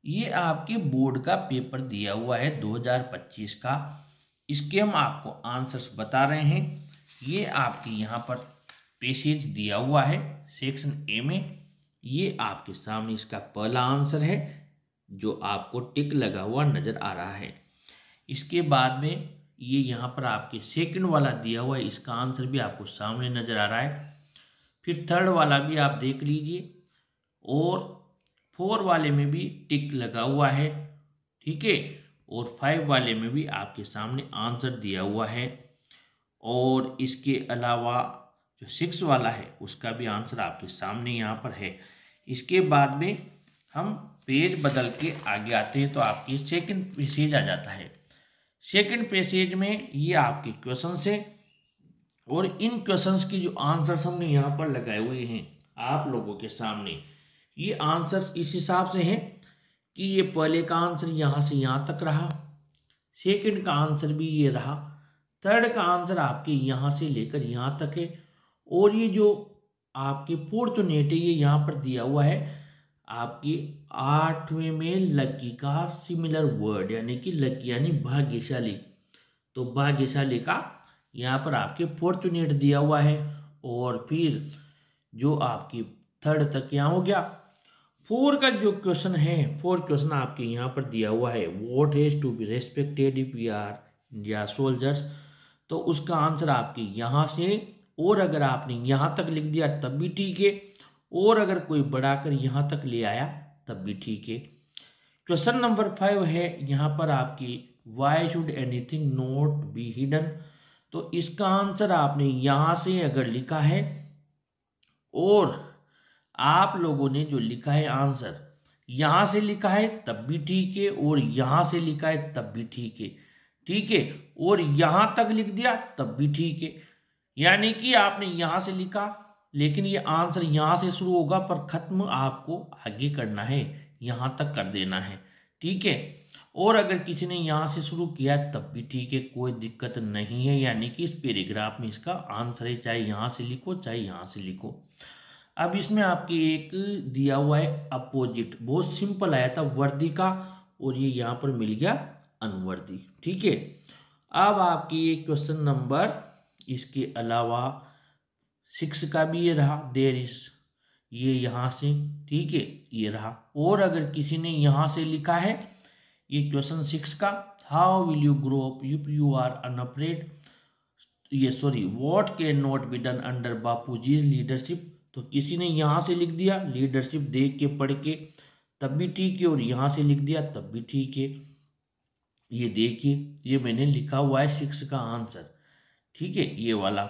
ये आपके बोर्ड का पेपर दिया हुआ है 2025 का। इसके हम आपको आंसर्स बता रहे हैं। ये आपके यहाँ पर पैसेज दिया हुआ है सेक्शन ए में। ये आपके सामने इसका पहला आंसर है जो आपको टिक लगा हुआ नजर आ रहा है। इसके बाद में ये यहाँ पर आपके सेकंड वाला दिया हुआ है, इसका आंसर भी आपको सामने नजर आ रहा है। फिर थर्ड वाला भी आप देख लीजिए और फोर वाले में भी टिक लगा हुआ है, ठीक है। और फाइव वाले में भी आपके सामने आंसर दिया हुआ है। और इसके अलावा जो सिक्स वाला है उसका भी आंसर आपके सामने यहाँ पर है। इसके बाद में हम पेज बदल के आगे आते हैं तो आपकी सेकंड पैसेज आ जाता है। सेकंड पैसेज में ये आपके क्वेश्चंस है और इन क्वेश्चंस की जो आंसर्स हमने यहाँ पर लगाए हुए हैं आप लोगों के सामने, ये आंसर्स इस हिसाब से हैं कि ये पहले का आंसर यहाँ से यहाँ तक रहा, सेकंड का आंसर भी ये रहा, थर्ड का आंसर आपके यहाँ से लेकर यहाँ तक है। और ये जो आपके फॉर्चुनेट है ये यहाँ पर दिया हुआ है आपकी 8वें में लकी का सिमिलर वर्ड, यानी कि लकी यानी भाग्यशाली। तो भाग्यशाली का यहाँ पर आपके फॉर्चुनेट दिया हुआ है। और फिर जो आपकी थर्ड तक यहाँ हो गया। फोर का जो क्वेश्चन है, फोर क्वेश्चन आपके यहाँ पर दिया हुआ है what has to be respected if we are India soldiers. तो उसका आंसर आपके यहाँ से, और अगर आपने यहाँ तक लिख दिया तब भी ठीक है, और अगर कोई बढ़ाकर यहाँ तक ले आया तब भी ठीक है। क्वेश्चन नंबर 5 है यहाँ पर आपकी why should anything not be hidden. तो इसका आंसर आपने यहाँ से अगर लिखा है और आप लोगों ने जो लिखा है आंसर यहाँ से लिखा है तब भी ठीक है, और यहाँ से लिखा है तब भी ठीक है, ठीक है, और यहाँ तक लिख दिया तब भी ठीक है। यानी कि आपने यहाँ से लिखा लेकिन ये आंसर यहाँ से शुरू होगा पर खत्म आपको आगे करना है, यहाँ तक कर देना है, ठीक है। और अगर किसी ने यहाँ से शुरू किया तब भी ठीक है, कोई दिक्कत नहीं है। यानी कि इस पैराग्राफ में इसका आंसर है, चाहे यहाँ से लिखो चाहे यहाँ से लिखो। अब इसमें आपके एक दिया हुआ है अपोजिट, बहुत सिंपल आया था वर्दी का, और ये यहाँ पर मिल गया अनवर्दी, ठीक है। अब आपकी ये क्वेश्चन नंबर इसके अलावा 6 का भी ये रहा देयर इज, ये यहाँ से, ठीक है, ये रहा। और अगर किसी ने यहाँ से लिखा है ये क्वेश्चन 6 का, how will you grow up if you are unafraid, ये sorry what can not be done under Bapuji's leadership. तो किसी ने यहाँ से लिख दिया लीडरशिप देख के पढ़ के तब भी ठीक है, और यहाँ से लिख दिया तब भी ठीक है। ये देखिए ये मैंने लिखा हुआ है 6 का आंसर, ठीक है, ये वाला।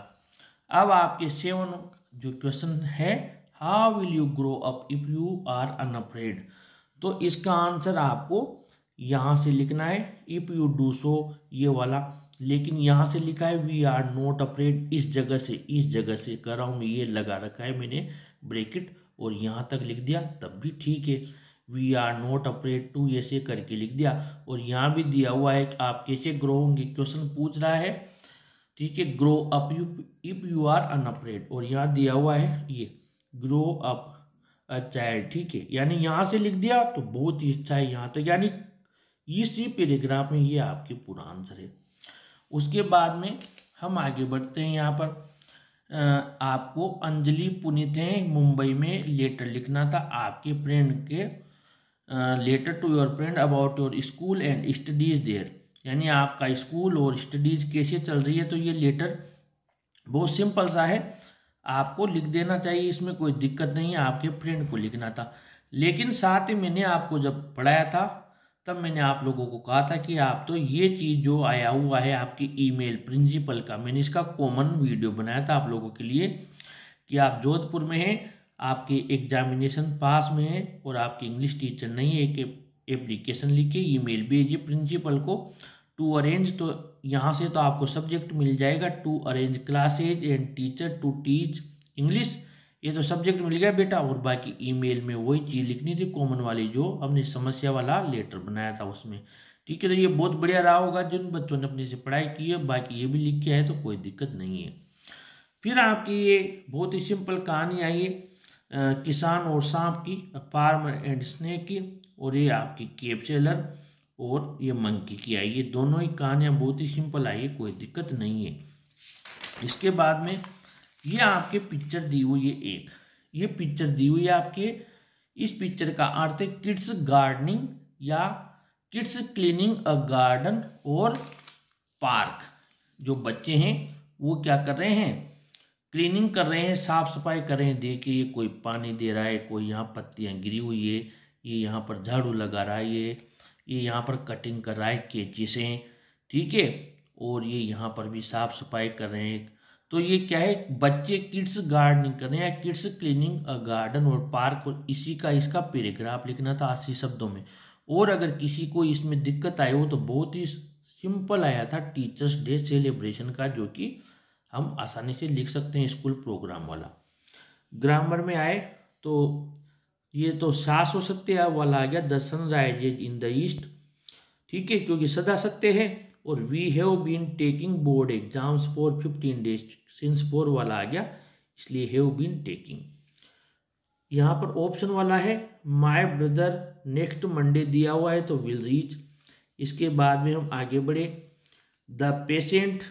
अब आपके 7 जो क्वेश्चन है how will you grow up if you are unafraid. तो इसका आंसर आपको यहाँ से लिखना है इफ यू डू सो, ये वाला। लेकिन यहाँ से लिखा है वी आर नॉट अफ्रेड, इस जगह से कर रहा हूँ मैं, ये लगा रखा है मैंने ब्रैकेट, और यहाँ तक लिख दिया तब भी ठीक है। We are not afraid to ऐसे करके लिख दिया। और यहाँ भी दिया हुआ है कि आप कैसे ग्रो होंगे, क्वेश्चन पूछ रहा है, ठीक है, grow up if you are unafraid. और यहाँ दिया हुआ है ये ग्रो अप अ चाइल्ड, ठीक है, यानी यहाँ से लिख दिया तो बहुत ही अच्छा है यहाँ तक। यानी इसी पैराग्राफ में ये आपके पूरा आंसर है। उसके बाद में हम आगे बढ़ते हैं। यहाँ पर आपको अंजलि पुनीत है मुंबई में लेटर लिखना था आपके फ्रेंड के, letter to your friend about your school and studies there, यानी आपका स्कूल और स्टडीज कैसे चल रही है। तो ये लेटर बहुत सिंपल सा है, आपको लिख देना चाहिए, इसमें कोई दिक्कत नहीं है, आपके फ्रेंड को लिखना था। लेकिन साथ ही मैंने आपको जब पढ़ाया था तब मैंने आप लोगों को कहा था कि आप तो ये चीज़ जो आया हुआ है आपकी ईमेल प्रिंसिपल का, मैंने इसका कॉमन वीडियो बनाया था आप लोगों के लिए कि आप जोधपुर में हैं, आपके एग्जामिनेशन पास में है और आपकी इंग्लिश टीचर नहीं है, एक एप्लीकेशन लिख के ईमेल भेजिए प्रिंसिपल को टू अरेंज। तो यहाँ से तो आपको सब्जेक्ट मिल जाएगा to arrange classes and teacher to teach English, ये तो सब्जेक्ट मिल गया बेटा। और बाकी ईमेल में वही चीज़ लिखनी थी कॉमन वाली जो हमने समस्या वाला लेटर बनाया था उसमें, ठीक है। तो ये बहुत बढ़िया रहा होगा जिन बच्चों ने अपने से पढ़ाई की है, बाकी ये भी लिख के आए तो कोई दिक्कत नहीं है। फिर आपकी ये बहुत ही सिंपल कहानी आई है किसान और सांप की, फार्मर एंड स्नेक की। और ये आपकी कैप्सेलर और ये मंकी की आई। ये दोनों ही कहानियाँ बहुत ही सिंपल आई है, कोई दिक्कत नहीं है। इसके बाद में ये आपके पिक्चर दी हुई है एक, ये पिक्चर दी हुई है आपके। इस पिक्चर का अर्थ है किड्स गार्डनिंग या किड्स क्लीनिंग अ गार्डन और पार्क। जो बच्चे हैं वो क्या कर रहे हैं, क्लीनिंग कर रहे हैं, साफ सफाई कर रहे हैं। देखिए ये कोई पानी दे रहा है, कोई यहाँ पत्तियाँ गिरी हुई है, ये यहाँ पर झाड़ू लगा रहा है, ये यहाँ पर कटिंग कर रहा है कैंची से, ठीक है। और ये यहाँ पर भी साफ सफाई कर रहे हैं। तो ये क्या है, बच्चे किड्स गार्डनिंग कर रहे हैं, किड्स क्लीनिंग अ गार्डन और पार्क। और इसी का इसका पैराग्राफ लिखना था 80 शब्दों में। और अगर किसी को इसमें दिक्कत आई हो तो बहुत ही सिंपल आया था टीचर्स डे सेलिब्रेशन का, जो कि हम आसानी से लिख सकते हैं स्कूल प्रोग्राम वाला। ग्रामर में आए तो ये तो सास हो सकते हैं वाला आ गया, the sun rises in the east, ठीक है, क्योंकि सदा सत्य है। और we have been taking board exams for 15 days since 4 वाला आ गया, इसलिए हैव बीन टेकिंग। यहाँ पर ऑप्शन वाला है माय ब्रदर नेक्स्ट मंडे दिया हुआ है तो विल रीच। इसके बाद में हम आगे बढ़े, the patient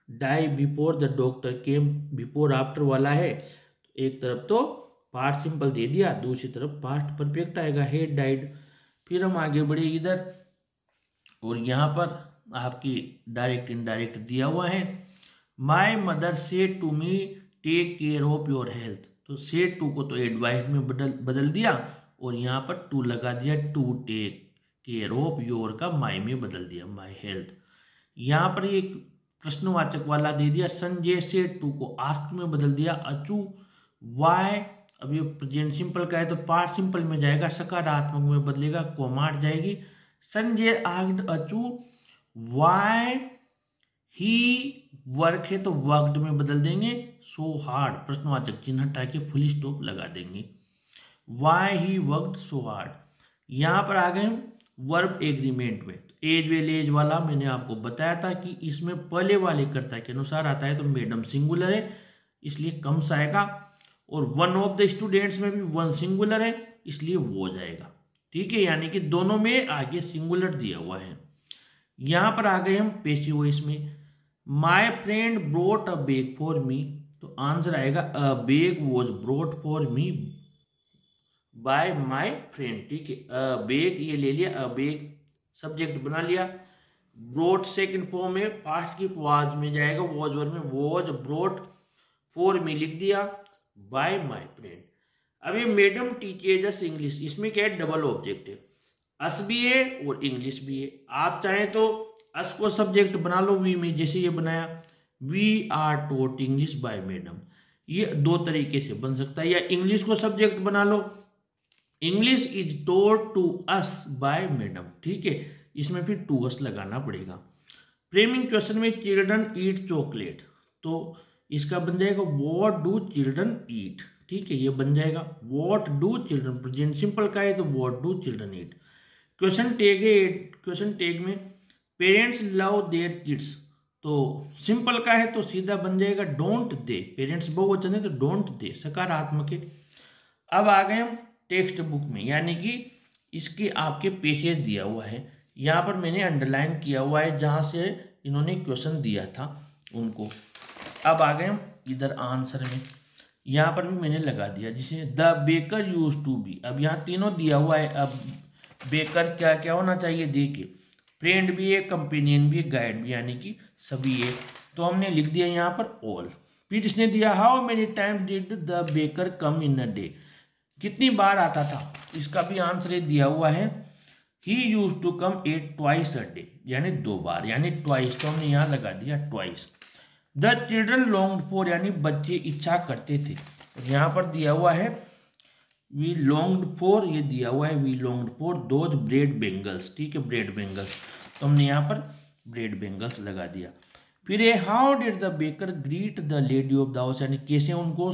die before the doctor came, before after वाला है। एक तरफ तो पास्ट सिंपल दे दिया, दूसरी तरफ पास्ट परफेक्ट आएगा, हेड डाइड। फिर हम आगे बढ़े इधर, और यहाँ पर आपकी डायरेक्ट इनडायरेक्ट दिया हुआ है, my mother said to me take care of your health. तो से टू को तो एडवाइस में बदल दिया, और यहाँ पर टू लगा दिया, to take care of your का माई में बदल दिया, माई हेल्थ। यहाँ पर एक प्रश्नवाचक वाला दे दिया, संजय से टू को आस्क में बदल दिया, अचू वाई। अब ये प्रेजेंट सिंपल का है तो पास्ट सिंपल में जाएगा, सकारात्मक में बदलेगा, कोमा हट जाएगी। Sanjay asked Achu why he work है तो वर्कड में बदल देंगे, सो हार्ड प्रश्नवाचक चिन्ह हटा के फुल स्टॉप लगा देंगे, why he worked so hard. यहाँ पर आ गए वर्ब एग्रीमेंट में, एज वेल एज वाला मैंने आपको बताया था कि इसमें पहले वाले कर्ता के अनुसार आता है, तो मैडम सिंगुलर है इसलिए कम सा आएगा, और वन ऑफ द स्टूडेंट्स में भी वन सिंगुलर है इसलिए वो जाएगा, ठीक है। यानी कि दोनों में आगे सिंगुलर दिया हुआ है। यहाँ पर आ गए हम पेसिव वॉइस में, my friend brought a bag for me, तो आंसर आएगा अ bag was brought for me bye my friend, ठीक है। अ बैग ये ले लिया, अ बैग सब्जेक्ट बना लिया, ब्रोट सेकंड फॉर्म में पास्ट की वाज में जाएगा, वॉज वर्ब में वॉज ब्रोट फॉर मी लिख दिया बाय माई फ्रेंड। अब ये मैडम टीचेज अस इंग्लिश, इसमें क्या है, डबल ऑब्जेक्ट है, अस भी है और इंग्लिश भी है। आप चाहें तो अस को सब्जेक्ट बना लो वी में, जैसे ये बनाया, we are taught English by madam, ये दो तरीके से बन सकता है। या इंग्लिश को सब्जेक्ट बना लो, English is taught to us by madam, ठीक है, इसमें फिर टू अस लगाना पड़ेगा। फ्रेमिंग क्वेश्चन में चिल्ड्रन ईट चॉकलेट, तो इसका बन जाएगा व्हाट डू चिल्ड्रन ईट, ठीक है, ये बन जाएगा what do children, present simple का है तो what do children eat. Question tag है, क्वेश्चन टैग में पेरेंट्स लव देयर किड्स, तो सिंपल का है तो सीधा बन जाएगा डोंट दे, पेरेंट्स बहुवचन है तो डोंट दे, सकारात्मक है। अब आ गए हम टेक्स्ट बुक में, यानी कि इसके आपके पेजेस दिया हुआ है, यहाँ पर मैंने अंडरलाइन किया हुआ है जहाँ से इन्होंने क्वेश्चन दिया था उनको। अब आ गए हम इधर आंसर में, यहाँ पर भी मैंने लगा दिया, जिसे the baker used to be. अब यहाँ तीनों दिया हुआ है, अब बेकर क्या क्या होना चाहिए देखिए, फ्रेंड भी है, कंपेनियन भी है, गाइड भी, यानी कि सभी है, तो हमने लिख दिया यहाँ पर ऑल। फिर इसने दिया how many times did the baker come in a day, कितनी बार आता था, इसका भी आंसर दिया हुआ है, he used to come at twice a day, यानी 2 बार, यानी ट्वाइस, तो हमने यहाँ लगा दिया twice. The children longed for, यानी बच्चे इच्छा करते थे, यहाँ पर दिया हुआ है वी लॉन्ग्ड फॉर, ये दिया हुआ है we longed for those bread bangles, ठीक है, ब्रेड बेंगल्स, तो हमने यहाँ पर ब्रेड बेंगल्स लगा दिया। फिर ये how did the baker greet the lady of the house, यानी कैसे उनको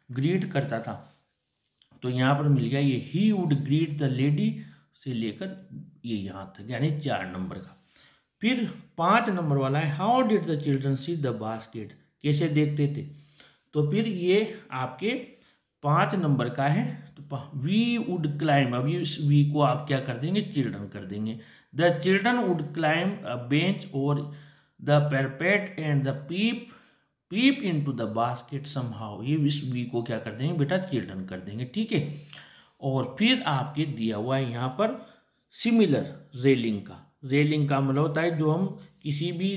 ग्रीट करता था, तो यहाँ पर मिल गया ये he would greet the lady से लेकर ये यहाँ तक, यानी 4 नंबर का। फिर 5 नंबर वाला है how did the children see the basket, कैसे देखते थे, तो फिर ये आपके 5 नंबर का है, तो वी वुड क्लाइम, अभी इस वी को आप क्या कर देंगे, चिल्ड्रन कर देंगे। The children would climb a bench और the parapet and the peep into the basket somehow, ये इस वी को क्या कर देंगे बेटा, चिल्ड्रन कर देंगे, ठीक है। और फिर आपके दिया हुआ है यहाँ पर सिमिलर रेलिंग का मतलब होता है जो हम किसी भी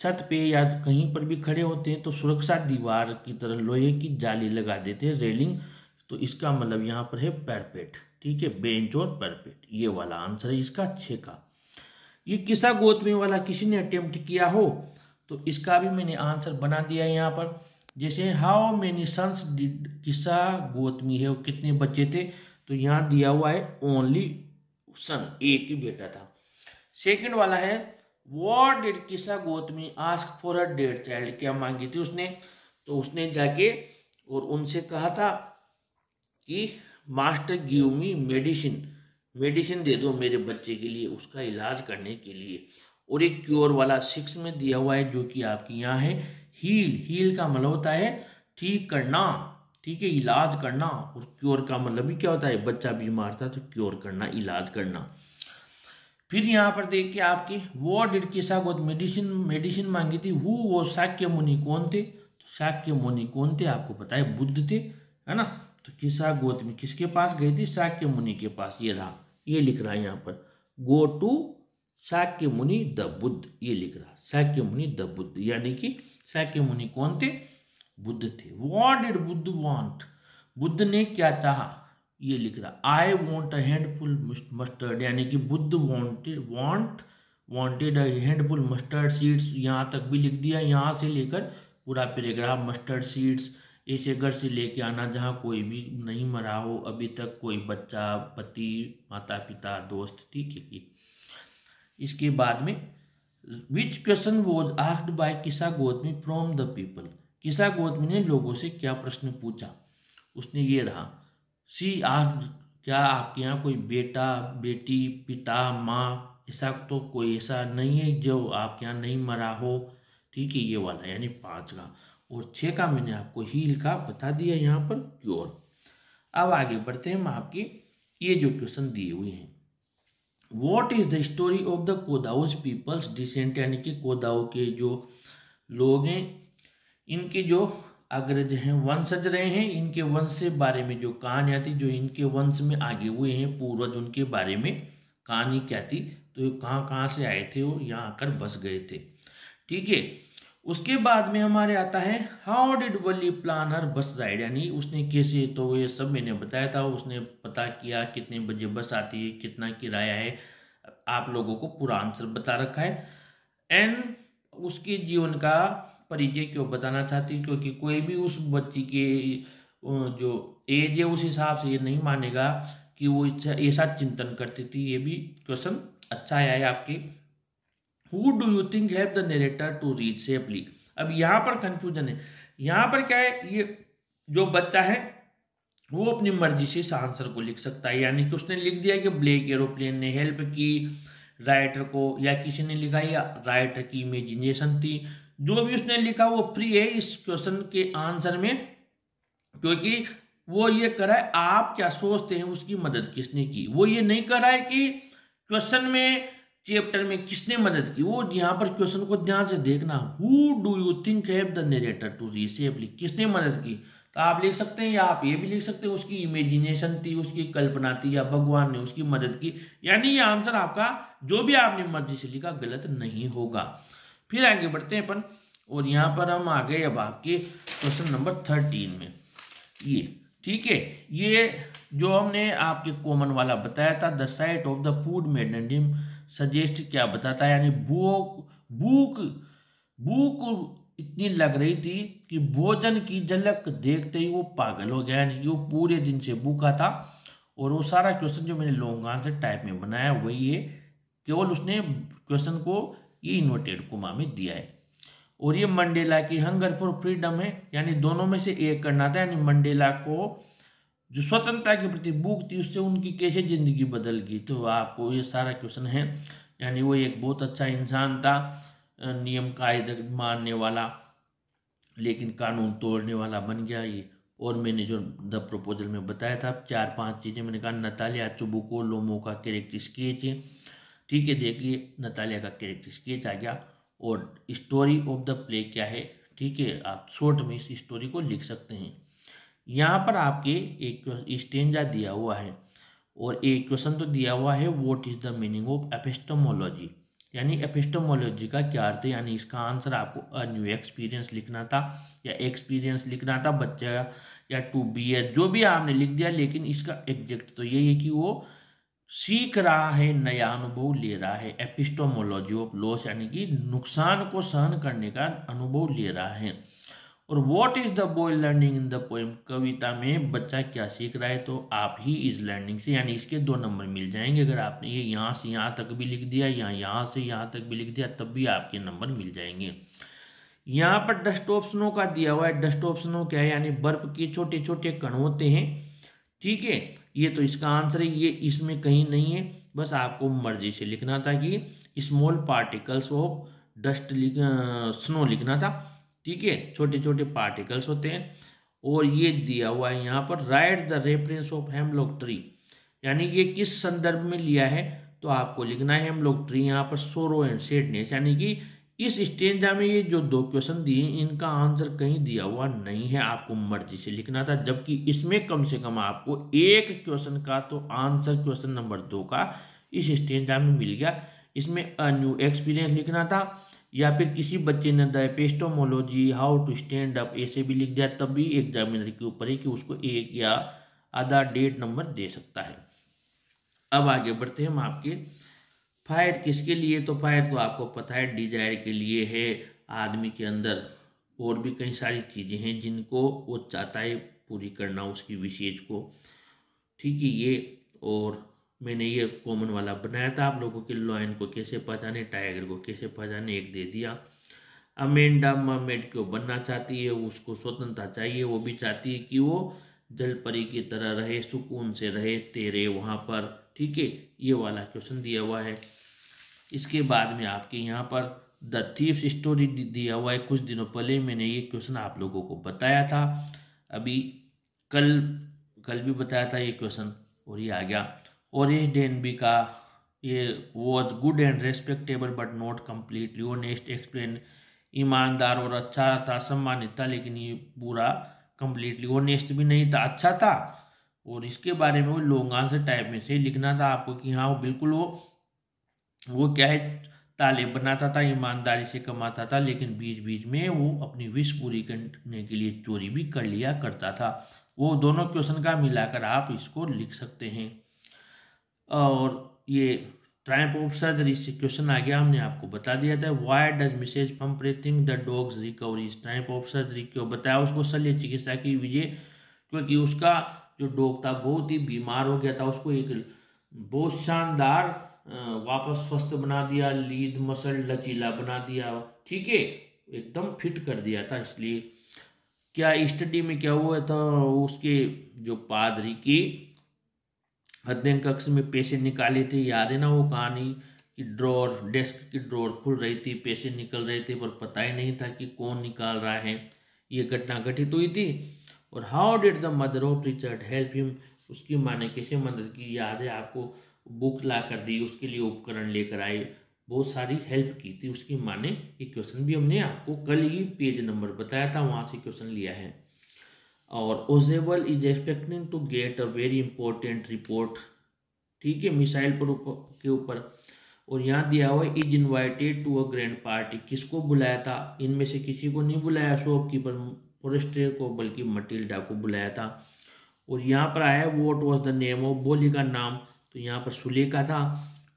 छत पे या कहीं पर भी खड़े होते हैं तो सुरक्षा दीवार की तरह लोहे की जाली लगा देते हैं, रेलिंग। तो इसका मतलब यहाँ पर है पैरपेट, ठीक है, बेंच और पैरपेट, ये वाला आंसर है इसका 6 का। ये किस्सा गौतमी वाला किसी ने अटेम्प्ट किया हो तो इसका भी मैंने आंसर बना दिया है यहाँ पर। जैसे हाउ मेनी सन्स डिड किस्सा गौतमी है, वो कितने बच्चे थे, तो यहाँ दिया हुआ है ओनली सन, एक ही बेटा था। सेकंड वाला है व्हाट डिड किस्सा Gautami ask for a dead child, क्या मांगी थी उसने, तो उसने जाके और उनसे कहा था कि मास्टर गिव मी मेडिसिन दे दो मेरे बच्चे के लिए, उसका इलाज करने के लिए। और एक क्योर वाला 6 में दिया हुआ है जो कि आपकी यहाँ है हील का मतलब होता है ठीक करना, ठीक है, इलाज करना। और क्योर का मतलब भी क्या होता है, बच्चा बीमार था तो क्योर करना, इलाज करना। फिर यहाँ पर देखिए आपके वो डिड किस्सा गौत मेडिसिन मांगी थी, हु वो शाक्य मुनि कौन थे, तो शाक्य मुनि कौन थे आपको पता है, बुद्ध थे, है ना। तो किस्सा गौतमी किसके पास गई थी, शाक्य मुनि के पास, ये रहा, ये लिख रहा है यहाँ पर गो टू शाक्य मुनि द बुद्ध, ये लिख रहा शाक्य मुनि द बुद्ध, यानी कि शाक्य मुनि कौन थे, बुद्ध थे। What did Buddha want, Buddha ने क्या चाहा, ये लिख रहा I want a handful mustard, यानी कि Buddha wanted a handful mustard seeds, यहाँ तक भी लिख दिया, यहाँ से लेकर पूरा पैराग्राफ मस्टर्ड सीड्स ऐसे घर से लेके आना जहाँ कोई भी नहीं मरा हो अभी तक, कोई बच्चा, पति, माता पिता, दोस्त, ठीक है। इसके बाद में which question was asked by किस्सा गौतमी फ्रॉम द पीपल, किस्सा गौतमी ने लोगों से क्या प्रश्न पूछा, उसने ये रहा सी आस्क्ड, क्या आपके यहाँ कोई बेटा, बेटी, पिता, माँ, ऐसा तो कोई ऐसा नहीं है जो आपके यहाँ नहीं मरा हो, ठीक है, ये वाला यानी 5 का। और 6 का मैंने आपको हील का बता दिया यहाँ पर क्योर। अब आगे बढ़ते हैं हम आपके ये जो क्वेश्चन दिए हुए हैं। What is the story of the Kodavus people's descent, यानी कि कोदाऊ के जो लोग हैं इनके जो अग्रज हैं, वंशज रहे हैं, इनके वंश से बारे में जो कहानियाँ थी, जो इनके वंश में आगे हुए हैं पूर्वज, उनके बारे में कहानी क्या थी, तो ये कहाँ कहाँ से आए थे और यहाँ आकर बस गए थे, ठीक है। उसके बाद में हमारे आता है हाउ डिड वली प्लान हर बस राइड, यानी उसने कैसे, तो ये सब मैंने बताया था, उसने पता किया कितने बजे बस आती है, कितना किराया है, आप लोगों को पूरा आंसर बता रखा है। एंड उसके जीवन का परिचय क्यों बताना चाहती, क्योंकि कोई भी उस बच्ची के जो एज है उस हिसाब से ये नहीं मानेगा कि वो ऐसा चिंतन करती थी। ये भी क्वेश्चन अच्छा आया है आपके। Who do you think have the narrator to reach safely, अब यहाँ पर कंफ्यूजन है, यहाँ पर क्या है, ये जो बच्चा है वो अपनी मर्जी से इस आंसर को लिख सकता है, यानी कि उसने लिख दिया कि ब्लैक एरोप्लेन ने हेल्प की राइटर को, या किसी ने लिखा या राइटर की इमेजिनेशन थी, जो भी उसने लिखा वो फ्री है इस क्वेश्चन के आंसर में, क्योंकि वो ये कर रहा है आप क्या सोचते हैं उसकी मदद किसने की, वो ये नहीं कर रहा है कि क्वेश्चन में चैप्टर में किसने मदद की, वो यहाँ पर क्वेश्चन को ध्यान से देखना, who do you think have the narrator to reach safely, किसने मदद की, तो आप लिख सकते हैं या आप ये भी लिख सकते हैं उसकी इमेजिनेशन थी, उसकी कल्पना थी, या भगवान ने उसकी मदद की, यानी ये आंसर आपका जो भी आपने मर्जी से लिखा गलत नहीं होगा। फिर आगे बढ़ते हैं अपन, और यहाँ पर हम आ गए अब आपके क्वेश्चन नंबर 13 में, ये ठीक है, ये जो हमने आपके कॉमन वाला बताया था, the site of the food made him suggest क्या बताता है, यानी भूख इतनी लग रही थी कि भोजन की झलक देखते ही वो पागल हो गया, यानी कि वो पूरे दिन से भूखा था। और वो सारा क्वेश्चन जो मैंने लॉन्ग आंसर टाइप में बनाया वही है, केवल उसने क्वेश्चन को ये इन्वर्टेड कोमा में दिया है। और ये मंडेला की हंगर फॉर फ्रीडम है, यानी दोनों में से एक करना था, यानी मंडेला को जो स्वतंत्रता के प्रति भूख थी उससे उनकी कैसे जिंदगी बदल गई, तो आपको ये सारा क्वेश्चन है, यानी वो एक बहुत अच्छा इंसान था, नियम कायदे मानने वाला, लेकिन कानून तोड़ने वाला बन गया, ये और मैंने जो द प्रपोजल में बताया था 4-5 चीज़ें मैंने कहा, नतालिया चुबुकोलोमो का कैरेक्टर स्केच है। ठीक है, देखिए नतालिया का कैरेक्टर स्केच आ गया। और स्टोरी ऑफ द प्ले क्या है, ठीक है, आप शॉर्ट में इस स्टोरी को लिख सकते हैं। यहाँ पर आपके एक स्टेंजा दिया हुआ है और एक क्वेश्चन तो दिया हुआ है, what is the meaning of epistemology, यानी एपिस्टेमोलॉजी का क्या अर्थ है, यानी इसका आंसर आपको अ न्यू एक्सपीरियंस लिखना था या एक्सपीरियंस लिखना था बच्चा, या टू बियर, जो भी आपने लिख दिया, लेकिन इसका एग्जैक्ट तो यही है कि वो सीख रहा है, नया अनुभव ले रहा है। एपिस्टेमोलॉजी ऑफ लॉस यानी कि नुकसान को सहन करने का अनुभव ले रहा है। और what is the boy learning in the poem, कविता में बच्चा क्या सीख रहा है, तो आप ही इज लर्निंग से, यानी इसके 2 नंबर मिल जाएंगे। अगर आपने ये यहाँ से यहाँ तक भी लिख दिया या यहाँ से यहाँ तक भी लिख दिया तब भी आपके नंबर मिल जाएंगे। यहाँ पर डस्ट ऑफ स्नो का दिया हुआ है। डस्ट ऑफ स्नो क्या है, यानी बर्फ के छोटे छोटे कण होते हैं। ठीक है, ये तो इसका आंसर है, ये इसमें कहीं नहीं है, बस आपको मर्जी से लिखना था कि small particles of dust snow लिखना था। ठीक है, छोटे छोटे पार्टिकल्स होते हैं। और ये दिया हुआ है यहाँ पर, right the reference of hemlock tree, यानी ये किस संदर्भ में लिया है, तो आपको लिखना है हेमलॉक ट्री। यहाँ पर सोरो एंड सैडनेस, यानी कि इस स्टेंजा में ये जो 2 क्वेश्चन दिए इनका आंसर कहीं दिया हुआ नहीं है, आपको मर्जी से लिखना था। जबकि इसमें कम से कम आपको एक क्वेश्चन का तो आंसर क्वेश्चन नंबर 2 का इस स्टेंजा में मिल गया। इसमें अ न्यू एक्सपीरियंस लिखना था, या फिर किसी बच्चे ने the epistemology how to stand up ऐसे भी लिख दिया, तब भी एग्जामिनर के ऊपर है कि उसको 1 या आधा 1.5 नंबर दे सकता है। अब आगे बढ़ते हैं हम आपके फायर किसके लिए, तो फायर तो आपको पता है डिजायर के लिए है। आदमी के अंदर और भी कई सारी चीज़ें हैं जिनको वो चाहता है पूरी करना उसकी विशेष को। ठीक है, ये और मैंने ये कॉमन वाला बनाया था आप लोगों के, लॉयन को कैसे पहचाने, टाइगर को कैसे पहचाने, 1 दे दिया। अमेंडा मरमेड क्यों बनना चाहती है, उसको स्वतंत्रता चाहिए, वो भी चाहती है कि वो जल परी की तरह रहे, सुकून से रहे, तैरे वहाँ पर। ठीक है, ये वाला क्वेश्चन दिया हुआ है। इसके बाद में आपके यहाँ पर द थीव्स स्टोरी दिया हुआ है। कुछ दिनों पहले मैंने ये क्वेश्चन आप लोगों को बताया था, अभी कल भी बताया था ये क्वेश्चन, और ये आ गया। ओरिस डेनबी का ये was good and respectable but not completely honest explain, ईमानदार और अच्छा था, सम्मानित था, लेकिन ये पूरा कम्प्लीटली ऑनेस्ट भी नहीं था, अच्छा था। और इसके बारे में वो लॉन्ग आंसर टाइप में से लिखना था आपको कि हाँ वो बिल्कुल वो क्या है, ताले बनाता था, ईमानदारी से कमाता था, लेकिन बीच बीच में वो अपनी विश पूरी करने के लिए चोरी भी कर लिया करता था। वो दोनों क्वेश्चन का मिलाकर आप इसको लिख सकते हैं। और ये ट्रायम्फ ऑफ सर्जरी से क्वेश्चन आ गया, हमने आपको बता दिया था। Why does Mrs Pumphrey think the dog's recovery, triumph of surgery क्यों बताया उसको शल्य चिकित्सा की विजय, क्योंकि उसका जो डॉग था बहुत ही बीमार हो गया था, उसको एक बहुत शानदार वापस स्वस्थ बना दिया, लीड मसल लचीला बना दिया। ठीक है, एकदम फिट कर दिया था। इसलिए क्या स्टडी में क्या हुआ था, उसके जो पादरी की अध्ययन कक्ष में पैसे निकाले थे, याद है ना वो कहानी कि ड्रॉर, डेस्क की ड्रॉर खुल रही थी, पैसे निकल रहे थे, पर पता ही नहीं था कि कौन निकाल रहा है। ये घटना घटित हुई थी। और how did the mother of Richard help him, उसकी माँ ने कैसे मदद की, याद है आपको, बुक ला कर दी, उसके लिए उपकरण लेकर आए, बहुत सारी हेल्प की थी उसकी माँ ने। ये क्वेश्चन भी हमने आपको कल ही पेज नंबर बताया था, वहाँ से क्वेश्चन लिया है। और ओजेबल is expecting to get a very important report, ठीक है, मिसाइल पर के ऊपर। और यहाँ दिया हुआ is invited to a grand party, किसको बुलाया था, इनमें से किसी को नहीं बुलाया, शॉपकीपर फोरेस्टर को, बल्कि मटिल्डा को बुलाया था। और यहाँ पर आया what was the name of, बोली का नाम, तो यहाँ पर सुलेखा था।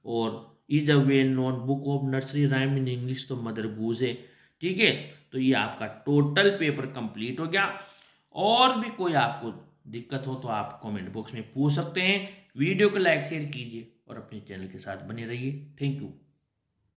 और is a well known book of nursery rhyme in English, तो मदर गूज है। ठीक है, तो ये आपका टोटल पेपर कंप्लीट हो गया। और भी कोई आपको दिक्कत हो तो आप कमेंट बॉक्स में पूछ सकते हैं। वीडियो को लाइक शेयर कीजिए और अपने चैनल के साथ बने रहिए। Thank you.